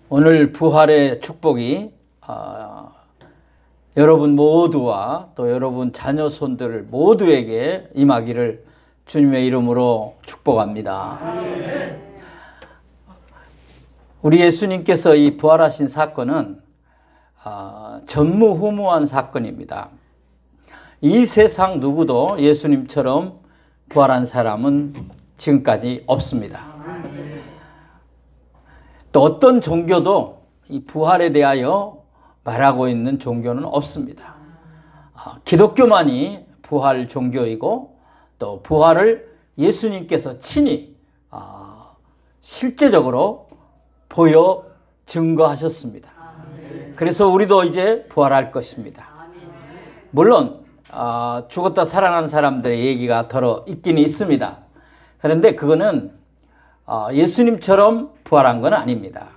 오늘 부활의 축복이 여러분 모두와 또 여러분 자녀손들 모두에게 임하기를 주님의 이름으로 축복합니다. 우리 예수님께서 이 부활하신 사건은 전무후무한 사건입니다. 이 세상 누구도 예수님처럼 부활한 사람은 지금까지 없습니다. 또 어떤 종교도 이 부활에 대하여 말하고 있는 종교는 없습니다. 기독교만이 부활 종교이고 또 부활을 예수님께서 친히 실제적으로 보여 증거하셨습니다. 그래서 우리도 이제 부활할 것입니다. 물론 죽었다 살아난 사람들의 얘기가 더러 있긴 있습니다. 그런데 그거는 예수님처럼 부활한 건 아닙니다.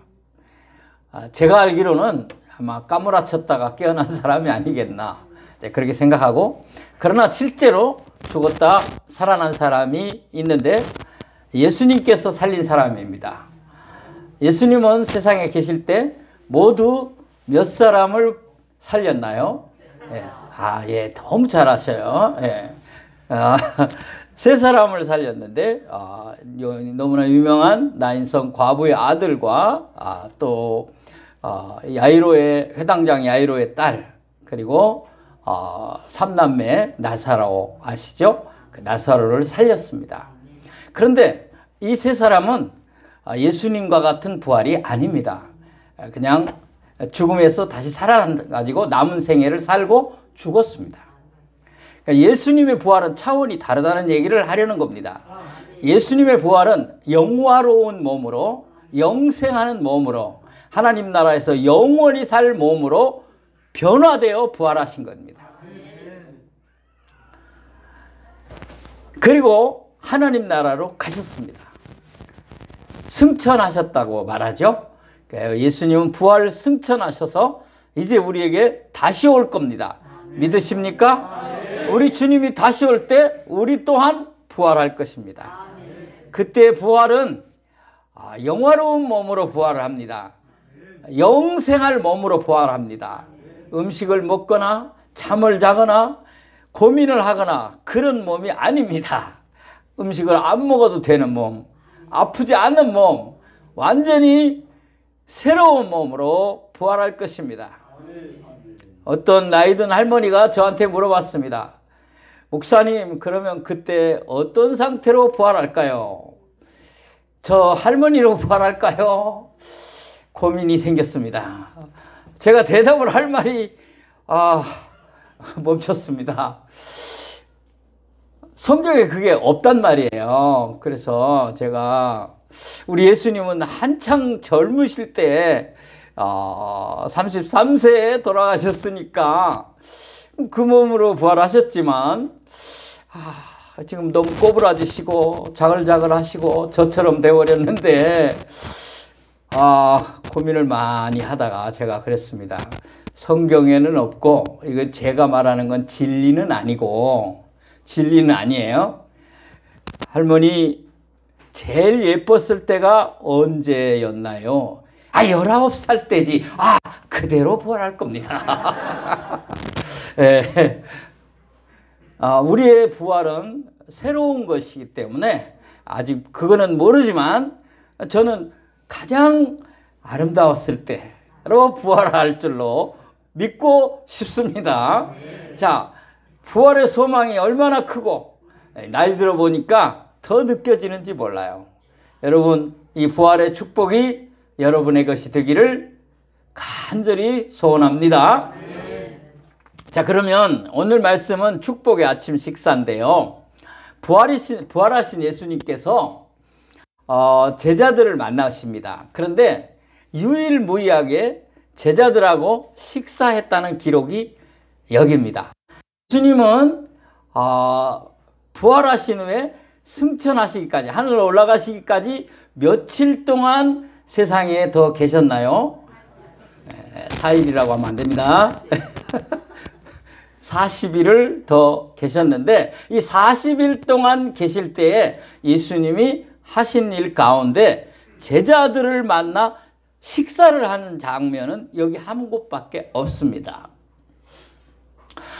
제가 알기로는 아마 까무라쳤다가 깨어난 사람이 아니겠나 그렇게 생각하고, 그러나 실제로 죽었다 살아난 사람이 있는데 예수님께서 살린 사람입니다. 예수님은 세상에 계실 때 모두 몇 사람을 살렸나요? 예, 너무 잘하셔요. 예. 세 사람을 살렸는데 너무나 유명한 나인성 과부의 아들과 또 야이로의 회당장 야이로의 딸, 그리고 삼남매 나사로 아시죠? 그 나사로를 살렸습니다. 그런데 이 세 사람은 예수님과 같은 부활이 아닙니다. 그냥 죽음에서 다시 살아가지고 남은 생애를 살고 죽었습니다. 그러니까 예수님의 부활은 차원이 다르다는 얘기를 하려는 겁니다. 예수님의 부활은 영화로운 몸으로, 영생하는 몸으로, 하나님 나라에서 영원히 살 몸으로 변화되어 부활하신 겁니다. 그리고 하나님 나라로 가셨습니다. 승천하셨다고 말하죠. 예수님은 부활 승천하셔서 이제 우리에게 다시 올 겁니다. 믿으십니까? 우리 주님이 다시 올 때 우리 또한 부활할 것입니다. 그때 부활은 영화로운 몸으로 부활을 합니다. 영생할 몸으로 부활합니다. 음식을 먹거나 잠을 자거나 고민을 하거나 그런 몸이 아닙니다. 음식을 안 먹어도 되는 몸, 아프지 않은 몸, 완전히 새로운 몸으로 부활할 것입니다. 어떤 나이 든 할머니가 저한테 물어봤습니다. 목사님, 그러면 그때 어떤 상태로 부활할까요? 저 할머니로 부활할까요? 고민이 생겼습니다. 제가 대답을 할 말이 멈췄습니다. 성경에 그게 없단 말이에요. 그래서 제가 우리 예수님은 한창 젊으실 때 33세에 돌아가셨으니까 그 몸으로 부활하셨지만 지금 너무 꼬부라지시고 자글자글 하시고 저처럼 되어버렸는데 고민을 많이 하다가 제가 그랬습니다. 성경에는 없고, 이거 제가 말하는 건 진리는 아니고, 진리는 아니에요. 할머니 제일 예뻤을 때가 언제였나요? 19살 때지. 그대로 부활할 겁니다. 예. 우리의 부활은 새로운 것이기 때문에 아직 그거는 모르지만 저는 가장 아름다웠을 때로 부활할 줄로 믿고 싶습니다. 자, 부활의 소망이 얼마나 크고 나이 들어 보니까 더 느껴지는지 몰라요. 여러분, 이 부활의 축복이 여러분의 것이 되기를 간절히 소원합니다. 자, 그러면 오늘 말씀은 축복의 아침 식사인데요. 부활하신 예수님께서 제자들을 만나십니다. 그런데 유일무이하게 제자들하고 식사했다는 기록이 여기입니다. 예수님은 부활하신 후에 승천하시기까지, 하늘로 올라가시기까지 며칠 동안 세상에 더 계셨나요? 4일이라고 하면 안 됩니다. 40일을 더 계셨는데, 이 40일 동안 계실 때에 예수님이 하신 일 가운데 제자들을 만나 식사를 하는 장면은 여기 한 곳밖에 없습니다.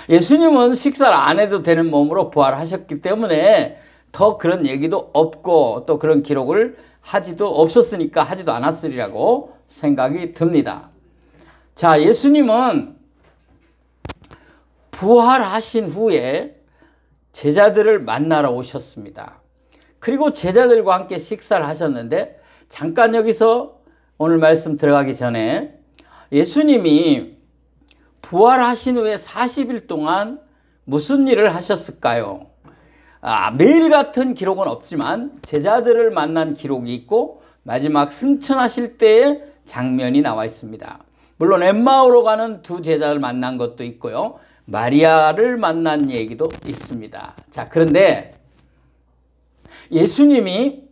예수님은 식사를 안 해도 되는 몸으로 부활하셨기 때문에 더 그런 얘기도 없고 또 그런 기록을 없었으니까 하지도 않았으리라고 생각이 듭니다. 자, 예수님은 부활하신 후에 제자들을 만나러 오셨습니다. 그리고 제자들과 함께 식사를 하셨는데, 잠깐 여기서 오늘 말씀 들어가기 전에 예수님이 부활하신 후에 40일 동안 무슨 일을 하셨을까요? 매일 같은 기록은 없지만 제자들을 만난 기록이 있고 마지막 승천하실 때의 장면이 나와 있습니다. 물론 엠마오로 가는 두 제자를 만난 것도 있고요. 마리아를 만난 얘기도 있습니다. 자, 그런데 예수님이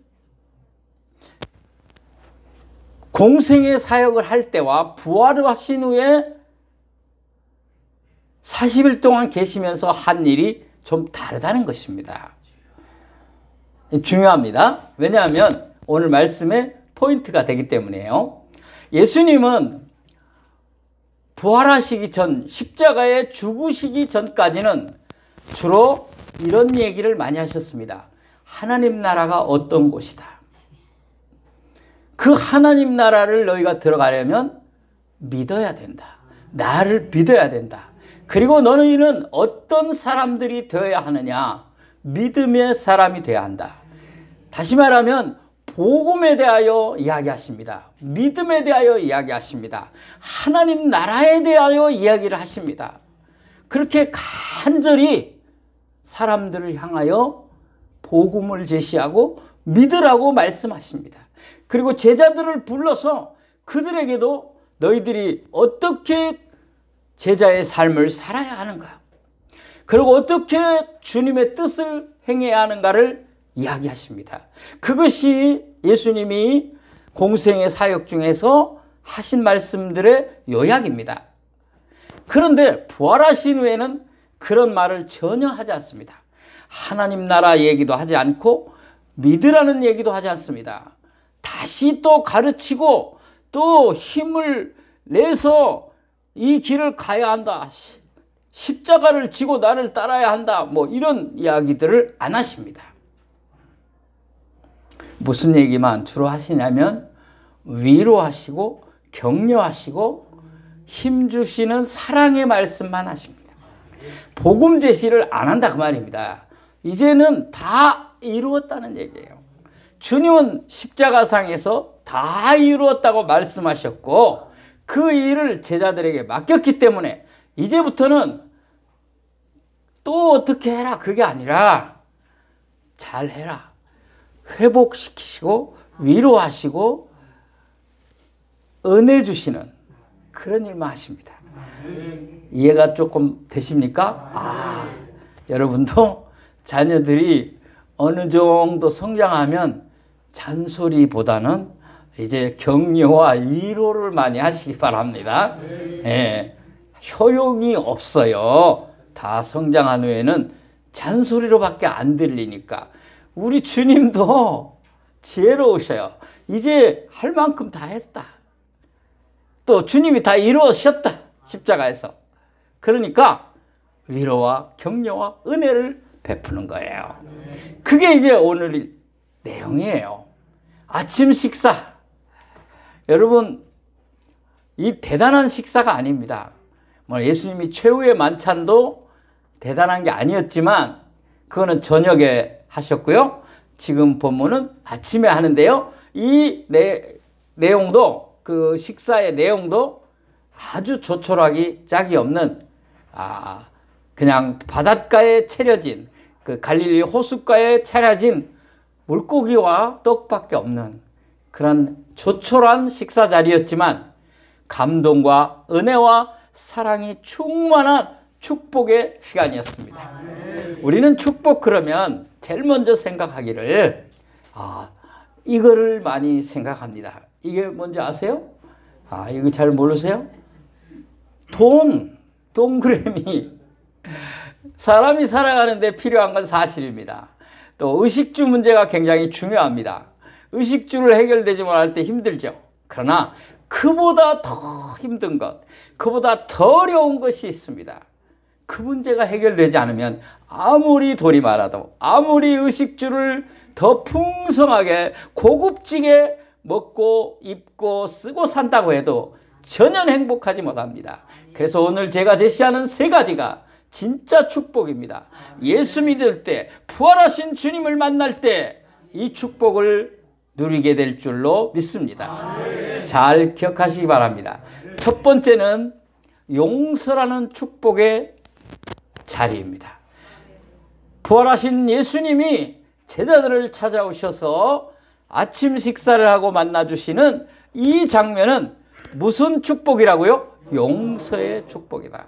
공생의 사역을 할 때와 부활하신 후에 40일 동안 계시면서 한 일이 좀 다르다는 것입니다. 중요합니다. 왜냐하면 오늘 말씀의 포인트가 되기 때문이에요. 예수님은 부활하시기 전, 십자가에 죽으시기 전까지는 주로 이런 얘기를 많이 하셨습니다. 하나님 나라가 어떤 곳이다. 그 하나님 나라를 너희가 들어가려면 믿어야 된다. 나를 믿어야 된다. 그리고 너희는 어떤 사람들이 되어야 하느냐? 믿음의 사람이 되어야 한다. 다시 말하면 복음에 대하여 이야기하십니다. 믿음에 대하여 이야기하십니다. 하나님 나라에 대하여 이야기를 하십니다. 그렇게 간절히 사람들을 향하여 복음을 제시하고 믿으라고 말씀하십니다. 그리고 제자들을 불러서 그들에게도 너희들이 어떻게 제자의 삶을 살아야 하는가, 그리고 어떻게 주님의 뜻을 행해야 하는가를 이야기하십니다. 그것이 예수님이 공생의 사역 중에서 하신 말씀들의 요약입니다. 그런데 부활하신 후에는 그런 말을 전혀 하지 않습니다. 하나님 나라 얘기도 하지 않고 믿으라는 얘기도 하지 않습니다. 다시 또 가르치고 또 힘을 내서 이 길을 가야 한다. 십자가를 지고 나를 따라야 한다. 뭐 이런 이야기들을 안 하십니다. 무슨 얘기만 주로 하시냐면 위로하시고 격려하시고 힘주시는 사랑의 말씀만 하십니다. 복음 제시를 안 한다 그 말입니다. 이제는 다 이루었다는 얘기예요. 주님은 십자가상에서 다 이루었다고 말씀하셨고 그 일을 제자들에게 맡겼기 때문에 이제부터는 또 어떻게 해라 그게 아니라 잘해라. 회복시키시고 위로하시고 은혜 주시는 그런 일만 하십니다. 이해가 조금 되십니까? 여러분도 자녀들이 어느 정도 성장하면 잔소리보다는 이제 격려와 위로를 많이 하시기 바랍니다. 예, 효용이 없어요. 다 성장한 후에는 잔소리로밖에 안 들리니까. 우리 주님도 지혜로우셔요. 이제 할 만큼 다 했다. 또 주님이 다 이루어셨다. 십자가에서. 그러니까 위로와 격려와 은혜를 베푸는 거예요. 그게 이제 오늘 내용이에요. 아침 식사. 여러분, 이 대단한 식사가 아닙니다. 예수님이 최후의 만찬도 대단한 게 아니었지만 그거는 저녁에 하셨고요. 지금 본문은 아침에 하는데요. 이 내용도 그 식사의 내용도 아주 조촐하기 짝이 없는 그냥 바닷가에 차려진 그 갈릴리 호숫가에 차려진 물고기와 떡밖에 없는 그런 조촐한 식사 자리였지만 감동과 은혜와 사랑이 충만한 축복의 시간이었습니다. 우리는 축복 그러면 제일 먼저 생각하기를 이거를 많이 생각합니다. 이게 뭔지 아세요? 이거 잘 모르세요? 동그라미. 사람이 살아가는데 필요한 건 사실입니다. 또 의식주 문제가 굉장히 중요합니다. 의식주를 해결되지 못할 때 힘들죠. 그러나 그보다 더 힘든 것, 그보다 더 어려운 것이 있습니다. 그 문제가 해결되지 않으면 아무리 돈이 많아도, 아무리 의식주를 더 풍성하게 고급지게 먹고 입고 쓰고 산다고 해도 전혀 행복하지 못합니다. 그래서 오늘 제가 제시하는 세 가지가 진짜 축복입니다. 예수 믿을 때, 부활하신 주님을 만날 때 이 축복을 누리게 될 줄로 믿습니다. 잘 기억하시기 바랍니다. 첫 번째는 용서라는 축복의 자리입니다. 부활하신 예수님이 제자들을 찾아오셔서 아침 식사를 하고 만나주시는 이 장면은 무슨 축복이라고요? 용서의 축복이다.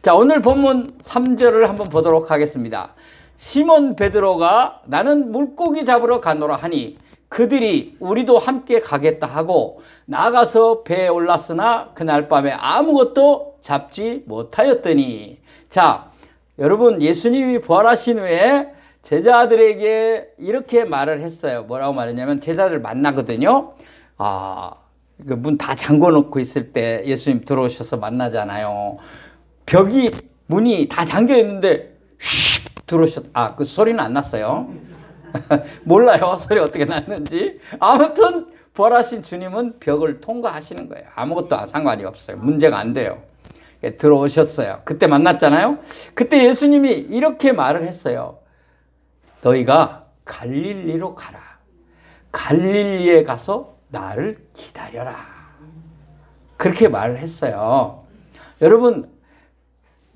자, 오늘 본문 3절을 한번 보도록 하겠습니다. 시몬 베드로가 나는 물고기 잡으러 가노라 하니 그들이 우리도 함께 가겠다 하고 나가서 배에 올랐으나 그날 밤에 아무것도 잡지 못하였더니. 자, 여러분, 예수님이 부활하신 후에 제자들에게 이렇게 말을 했어요. 뭐라고 말했냐면, 제자들 만나거든요. 문 다 잠궈 놓고 있을 때 예수님 들어오셔서 만나잖아요. 문이 다 잠겨 있는데 슉 그 소리는 안 났어요. 몰라요, 소리 어떻게 났는지. 아무튼 부활하신 주님은 벽을 통과하시는 거예요. 아무것도 상관이 없어요. 문제가 안 돼요. 들어오셨어요. 그때 만났잖아요. 그때 예수님이 이렇게 말을 했어요. 너희가 갈릴리로 가라. 갈릴리에 가서 나를 기다려라. 그렇게 말을 했어요. 여러분,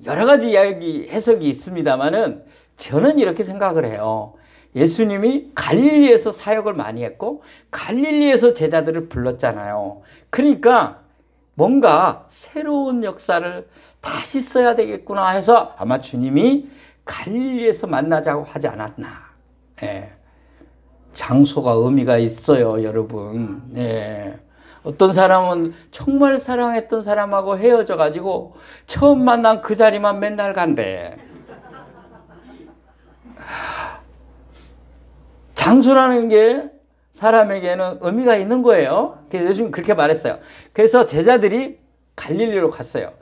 여러 가지 이야기, 해석이 있습니다만은 저는 이렇게 생각을 해요. 예수님이 갈릴리에서 사역을 많이 했고 갈릴리에서 제자들을 불렀잖아요. 그러니까 뭔가 새로운 역사를 다시 써야 되겠구나 해서 아마 주님이 갈릴리에서 만나자고 하지 않았나. 예. 장소가 의미가 있어요, 여러분. 예. 어떤 사람은 정말 사랑했던 사람하고 헤어져 가지고 처음 만난 그 자리만 맨날 간대. 장소라는 게 사람에게는 의미가 있는 거예요. 그래서 요즘 그렇게 말했어요. 그래서 제자들이 갈릴리로 갔어요.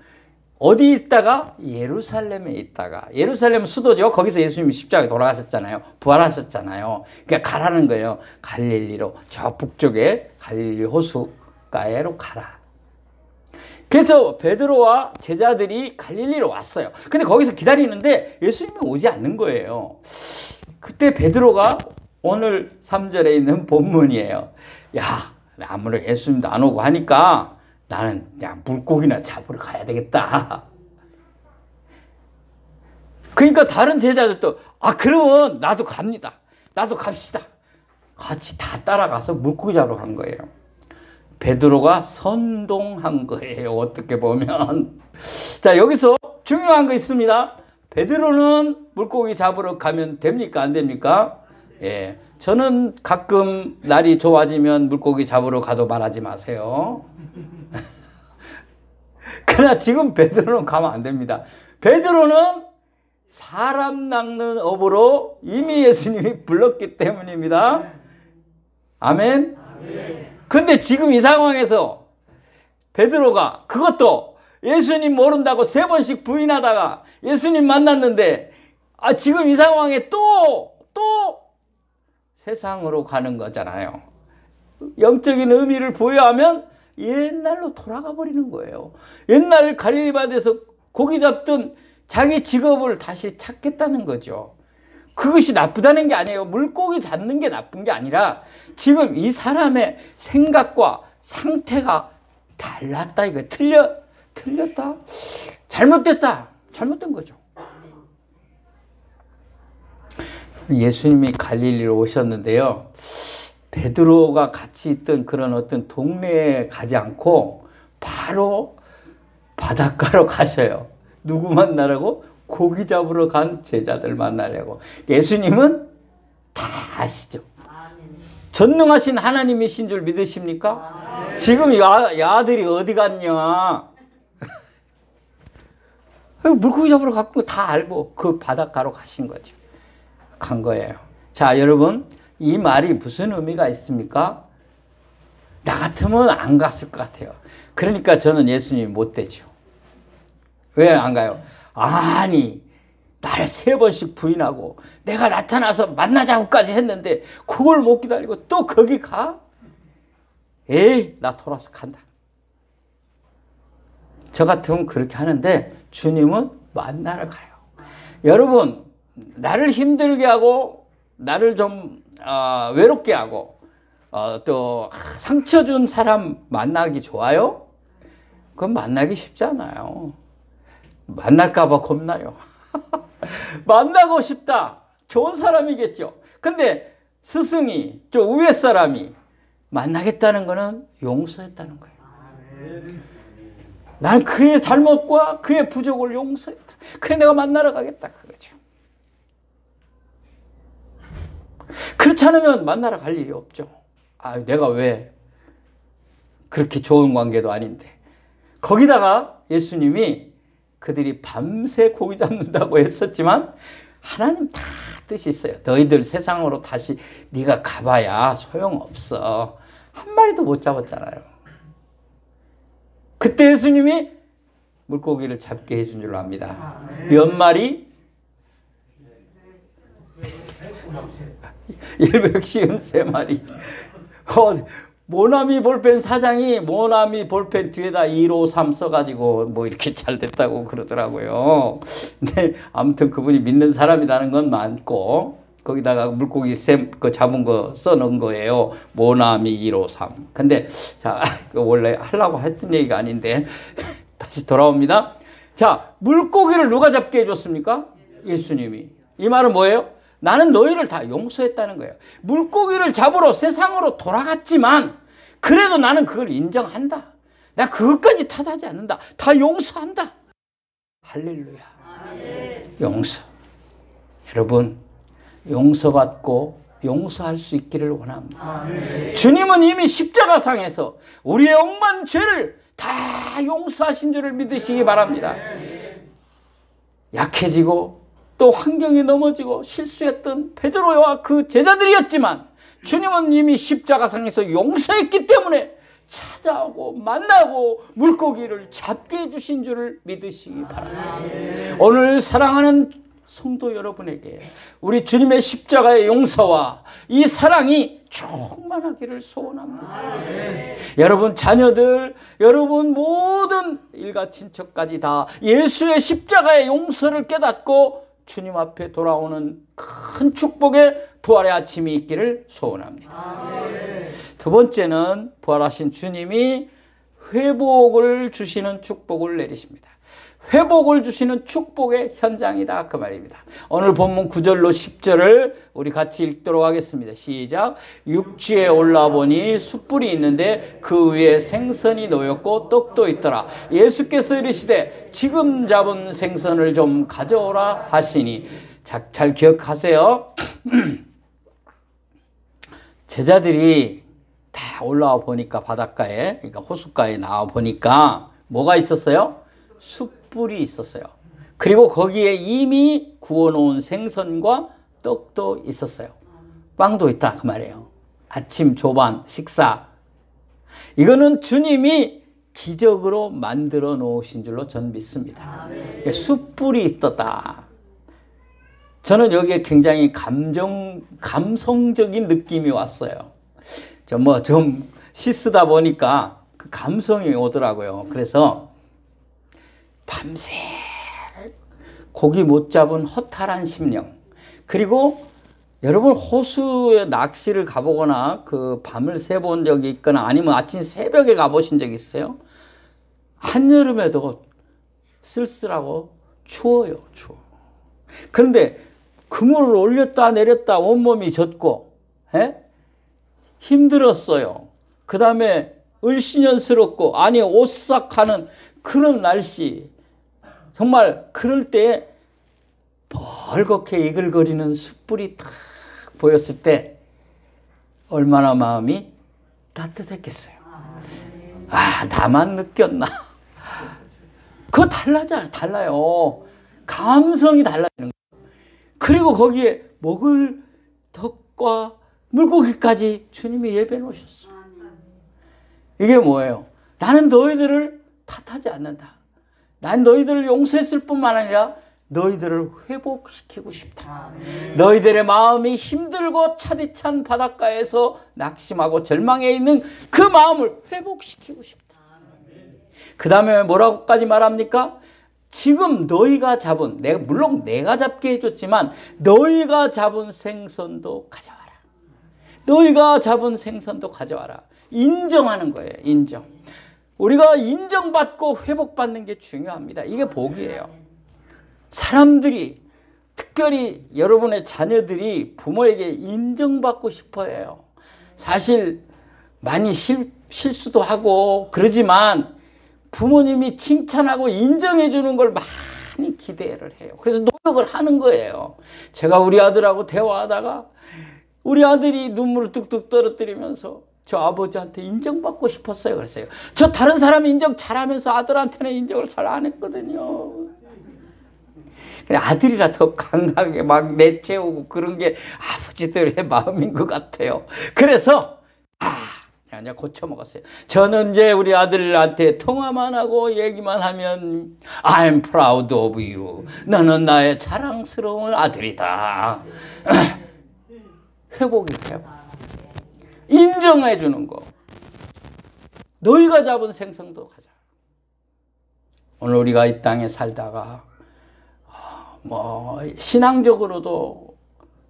어디 있다가? 예루살렘에 있다가. 예루살렘 수도죠. 거기서 예수님이 십자가에 돌아가셨잖아요. 부활하셨잖아요. 그러니까 가라는 거예요. 갈릴리로. 저 북쪽에 갈릴리 호숫가에로 가라. 그래서 베드로와 제자들이 갈릴리로 왔어요. 근데 거기서 기다리는데 예수님이 오지 않는 거예요. 그때 베드로가 오늘 3절에 있는 본문이에요. 야, 아무래도 예수님도 안 오고 하니까 나는 그냥 물고기나 잡으러 가야 되겠다. 그러니까 다른 제자들도 그러면 나도 갑니다. 나도 갑시다. 같이 다 따라가서 물고기 잡으러 간 거예요. 베드로가 선동한 거예요. 어떻게 보면. 자, 여기서 중요한 거 있습니다. 베드로는 물고기 잡으러 가면 됩니까? 안 됩니까? 예. 저는 가끔 날이 좋아지면 물고기 잡으러 가도 말하지 마세요. 그러나 지금 베드로는 가면 안 됩니다. 베드로는 사람 낚는 업으로 이미 예수님이 불렀기 때문입니다. 아멘? 근데 지금 이 상황에서 베드로가 그것도 예수님 모른다고 3번씩 부인하다가 예수님 만났는데 지금 이 상황에 또 세상으로 가는 거잖아요. 영적인 의미를 부여하면 옛날로 돌아가 버리는 거예요. 옛날 갈릴리바에서 고기 잡던 자기 직업을 다시 찾겠다는 거죠. 그것이 나쁘다는 게 아니에요. 물고기 잡는 게 나쁜 게 아니라 지금 이 사람의 생각과 상태가 달랐다 이거. 틀렸다? 잘못됐다. 잘못된 거죠. 예수님이 갈릴리로 오셨는데요. 베드로가 같이 있던 그런 어떤 동네에 가지 않고 바로 바닷가로 가셔요. 누구 만나라고? 고기 잡으러 간 제자들 만나려고. 예수님은 다 아시죠. 전능하신 하나님이신 줄 믿으십니까? 지금 야들이 어디 갔냐? 물고기 잡으러 갔고 다 알고 그 바닷가로 가신 거죠. 간 거예요. 자, 여러분, 이 말이 무슨 의미가 있습니까? 나 같으면 안 갔을 것 같아요. 그러니까 저는 예수님이 못 되죠. 왜 안 가요? 아니, 나를 3번씩 부인하고 내가 나타나서 만나자고까지 했는데 그걸 못 기다리고 또 거기 가? 에이, 나 돌아서 간다. 저 같으면 그렇게 하는데 주님은 만나러 가요. 여러분, 나를 힘들게 하고 나를 좀 외롭게 하고 또 상처 준 사람 만나기 좋아요? 그건 만나기 쉽지 않아요. 만날까 봐 겁나요. 만나고 싶다. 좋은 사람이겠죠. 근데 스승이, 저 위에 사람이 만나겠다는 거는 용서했다는 거예요. 난 그의 잘못과 그의 부족을 용서했다. 그래 내가 만나러 가겠다. 그거죠. 그렇지 않으면 만나러 갈 일이 없죠. 아, 내가 왜 그렇게 좋은 관계도 아닌데. 거기다가 예수님이 그들이 밤새 고기 잡는다고 했었지만 하나님 다 뜻이 있어요. 너희들 세상으로 다시 네가 가봐야 소용없어. 한 마리도 못 잡았잖아요. 그때 예수님이 물고기를 잡게 해준 줄로 압니다. 몇 마리? 153마리. 모나미 볼펜 사장이 모나미 볼펜 뒤에다 153 써가지고 뭐 이렇게 잘 됐다고 그러더라고요. 근데 아무튼 그분이 믿는 사람이라는 건 많고 거기다가 물고기 그 잡은 거 써놓은 거예요. 모나미 153. 근데 자, 원래 하려고 했던 얘기가 아닌데 다시 돌아옵니다. 자, 물고기를 누가 잡게 해줬습니까? 예수님이. 이 말은 뭐예요? 나는 너희를 다 용서했다는 거예요. 물고기를 잡으러 세상으로 돌아갔지만 그래도 나는 그걸 인정한다. 나 그것까지 탓하지 않는다. 다 용서한다. 할렐루야. 용서. 여러분, 용서받고 용서할 수 있기를 원합니다. 주님은 이미 십자가상에서 우리의 억만 죄를 다 용서하신 줄을 믿으시기 바랍니다. 약해지고 또 환경이 넘어지고 실수했던 베드로와 그 제자들이었지만 주님은 이미 십자가상에서 용서했기 때문에 찾아오고 만나고 물고기를 잡게 해주신 줄을 믿으시기 바랍니다. 오늘 사랑하는 성도 여러분에게 우리 주님의 십자가의 용서와 이 사랑이 충만하기를 소원합니다. 여러분 자녀들, 여러분 모든 일가 친척까지 다 예수의 십자가의 용서를 깨닫고 주님 앞에 돌아오는 큰 축복의 부활의 아침이 있기를 소원합니다. 두 번째는 부활하신 주님이 회복을 주시는 축복을 내리십니다. 회복을 주시는 축복의 현장이다 그 말입니다. 오늘 본문 9절로 10절을 우리 같이 읽도록 하겠습니다. 시작. 육지에 올라보니 숯불이 있는데 그 위에 생선이 놓였고 떡도 있더라. 예수께서 이르시되 지금 잡은 생선을 좀 가져오라 하시니. 잘 기억하세요. 제자들이 다 올라와 보니까 바닷가에, 그러니까 호숫가에 나와 보니까 뭐가 있었어요? 숯불이 있었어요. 그리고 거기에 이미 구워놓은 생선과 떡도 있었어요. 빵도 있다 그 말이에요. 아침 조반 식사. 이거는 주님이 기적으로 만들어 놓으신 줄로 저는 믿습니다. 숯불이 있었다. 저는 여기에 굉장히 감성적인 느낌이 왔어요. 좀 씻다 보니까 그 감성이 오더라고요. 그래서 밤새 고기 못 잡은 허탈한 심령, 그리고 여러분 호수에 낚시를 가보거나 그 밤을 새본 적이 있거나 아니면 아침 새벽에 가보신 적 있어요? 한여름에도 쓸쓸하고 추워요. 추워. 그런데 그물을 올렸다 내렸다 온몸이 젖고 힘들었어요. 그 다음에 을씨년스럽고 아니 오싹하는 그런 날씨, 정말 그럴 때 벌겋게 이글거리는 숯불이 딱 보였을 때 얼마나 마음이 따뜻했겠어요. 아, 나만 느꼈나? 그거 달라요. 감성이 달라지는 거예요. 그리고 거기에 먹을 덕과 물고기까지 주님이 예배해 놓으셨어요. 이게 뭐예요? 나는 너희들을 탓하지 않는다. 난 너희들을 용서했을 뿐만 아니라 너희들을 회복시키고 싶다. 너희들의 마음이 힘들고 차디찬 바닷가에서 낙심하고 절망해 있는 그 마음을 회복시키고 싶다. 그 다음에 뭐라고까지 말합니까? 지금 너희가 잡은, 물론 내가 잡게 해줬지만 너희가 잡은 생선도 가져와라. 너희가 잡은 생선도 가져와라. 인정하는 거예요. 인정. 우리가 인정받고 회복받는 게 중요합니다. 이게 복이에요. 사람들이, 특별히 여러분의 자녀들이 부모에게 인정받고 싶어 해요. 사실 많이 실수도 하고 그러지만 부모님이 칭찬하고 인정해 주는 걸 많이 기대를 해요. 그래서 노력을 하는 거예요. 제가 우리 아들하고 대화하다가 우리 아들이 눈물을 뚝뚝 떨어뜨리면서 저 아버지한테 인정받고 싶었어요. 그랬어요. 저 다른 사람 인정 잘하면서 아들한테는 인정을 잘 안 했거든요. 아들이라 더 강하게 막 내채우고 그런 게 아버지들의 마음인 것 같아요. 그래서 제가 고쳐먹었어요. 저는 이제 우리 아들한테 통화만 하고 얘기만 하면 I'm proud of you. 너는 나의 자랑스러운 아들이다. 회복이에요. 인정해 주는 거. 너희가 잡은 생선도 가자. 오늘 우리가 이 땅에 살다가 신앙적으로도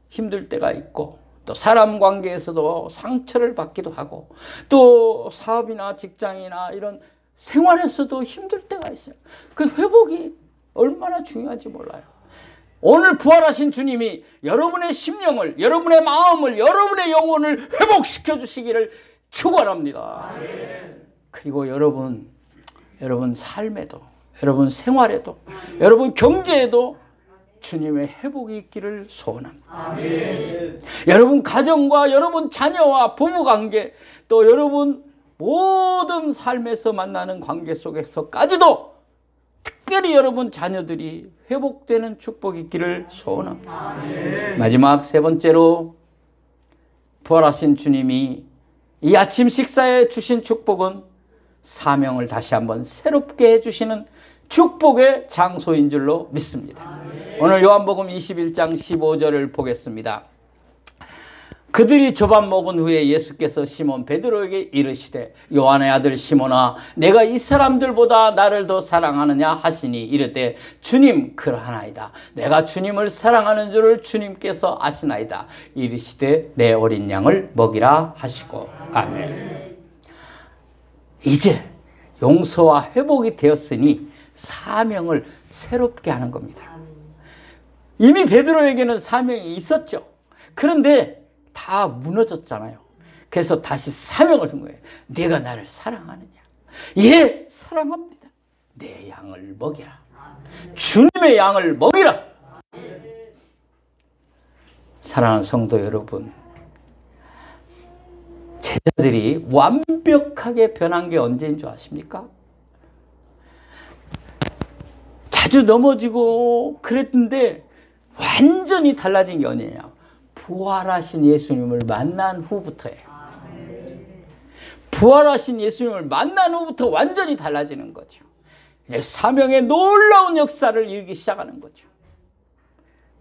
힘들 때가 있고 또 사람 관계에서도 상처를 받기도 하고 또 사업이나 직장이나 이런 생활에서도 힘들 때가 있어요. 그 회복이 얼마나 중요한지 몰라요. 오늘 부활하신 주님이 여러분의 심령을, 여러분의 마음을, 여러분의 영혼을 회복시켜 주시기를 축원합니다. 그리고 여러분 삶에도, 여러분 생활에도, 여러분 경제에도 주님의 회복이 있기를 소원합니다. 아멘. 여러분 가정과 여러분 자녀와 부부관계 또 여러분 모든 삶에서 만나는 관계 속에서까지도 특별히 여러분 자녀들이 회복되는 축복이 있기를 소원합니다. 아멘. 마지막 세 번째로 부활하신 주님이 이 아침 식사에 주신 축복은 사명을 다시 한번 새롭게 해주시는 축복의 장소인 줄로 믿습니다. 아멘. 오늘 요한복음 21장 15절을 보겠습니다. 그들이 조밥 먹은 후에 예수께서 시몬 베드로에게 이르시되 요한의 아들 시몬아 내가 이 사람들보다 나를 더 사랑하느냐 하시니 이르되 주님 그러하나이다. 내가 주님을 사랑하는 줄을 주님께서 아시나이다. 이르시되 내 어린 양을 먹이라 하시고. 아멘. 이제 용서와 회복이 되었으니 사명을 새롭게 하는 겁니다. 이미 베드로에게는 사명이 있었죠. 그런데 다 무너졌잖아요. 그래서 다시 사명을 준 거예요. 네가 나를 사랑하느냐? 예, 사랑합니다. 내 양을 먹이라. 주님의 양을 먹이라. 사랑하는 성도 여러분, 제자들이 완벽하게 변한 게 언제인 줄 아십니까? 자주 넘어지고 그랬는데 완전히 달라진 게 언제냐? 부활하신 예수님을 만난 후부터예요. 부활하신 예수님을 만난 후부터 완전히 달라지는 거죠. 사명의 놀라운 역사를 이루기 시작하는 거죠.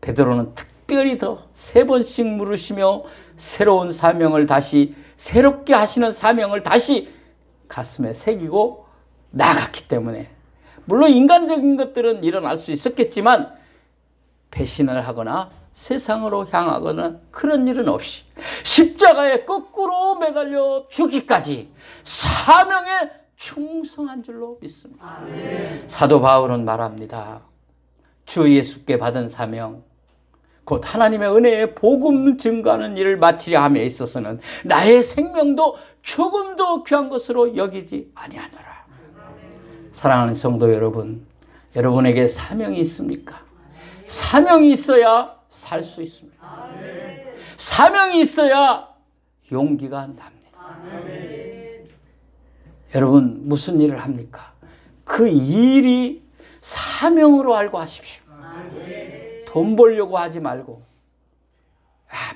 베드로는 특별히 더 3번씩 물으시며 새로운 사명을 다시, 새롭게 하시는 사명을 다시 가슴에 새기고 나아갔기 때문에, 물론 인간적인 것들은 일어날 수 있었겠지만 배신을 하거나 세상으로 향하거나 그런 일은 없이 십자가에 거꾸로 매달려 죽기까지 사명에 충성한 줄로 믿습니다. 아멘. 사도 바울은 말합니다. 주 예수께 받은 사명, 곧 하나님의 은혜의 복음 증거하는 일을 마치려 함에 있어서는 나의 생명도 조금도 귀한 것으로 여기지 아니하노라. 사랑하는 성도 여러분, 여러분에게 사명이 있습니까? 사명이 있어야 살 수 있습니다. 아멘. 사명이 있어야 용기가 납니다. 아멘. 여러분 무슨 일을 합니까? 그 일이 사명으로 알고 하십시오. 아멘. 돈 벌려고 하지 말고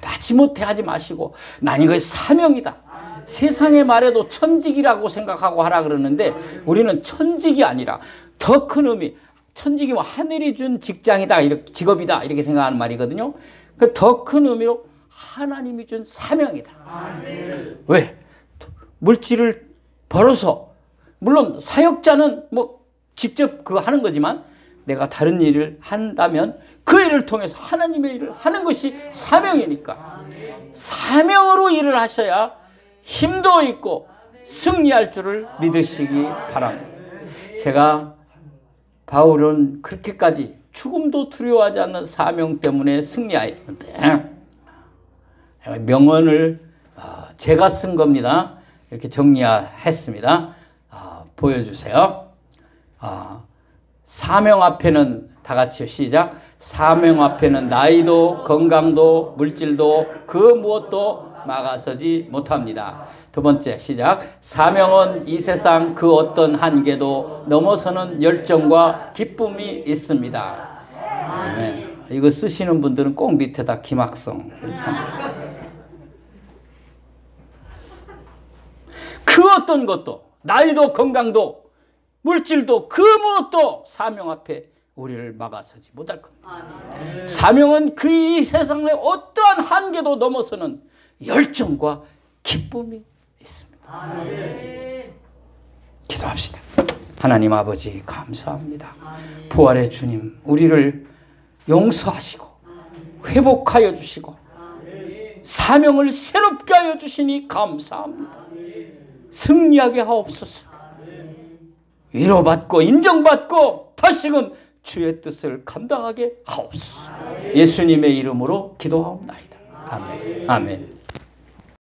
마지못해 하지 마시고 난 이거 사명이다. 세상에 말해도 천직이라고 생각하고 하라 그러는데 우리는 천직이 아니라 더 큰 의미, 천직이 뭐 하늘이 준 직장이다, 이렇게 직업이다 이렇게 생각하는 말이거든요. 그 더 큰 의미로 하나님이 준 사명이다. 왜? 물질을 벌어서, 물론 사역자는 뭐 직접 그거 하는 거지만 내가 다른 일을 한다면 그 일을 통해서 하나님의 일을 하는 것이 사명이니까 사명으로 일을 하셔야 힘도 있고 승리할 줄을 믿으시기 바랍니다. 제가 바울은 그렇게까지 죽음도 두려워하지 않는 사명 때문에 승리하였는데, 명언을 제가 쓴 겁니다. 이렇게 정리했습니다. 보여주세요. 사명 앞에는 다 같이요. 시작. 사명 앞에는 나이도 건강도 물질도 그 무엇도 막아서지 못합니다. 두 번째 시작. 사명은 이 세상 그 어떤 한계도 넘어서는 열정과 기쁨이 있습니다. 아멘. 이거 쓰시는 분들은 꼭 밑에다 김학성 이렇게 합니다. 그 어떤 것도, 나이도 건강도 물질도 그 무엇도 사명 앞에 우리를 막아서지 못할 겁니다. 사명은 그 이 세상의 어떠한 한계도 넘어서는 열정과 기쁨이 있습니다. 기도합시다. 하나님 아버지 감사합니다. 부활의 주님, 우리를 용서하시고 회복하여 주시고 사명을 새롭게 하여 주시니 감사합니다. 승리하게 하옵소서. 위로받고 인정받고 다시금 주의 뜻을 감당하게 하옵소서. 예수님의 이름으로 기도하옵나이다. 아멘. 아멘.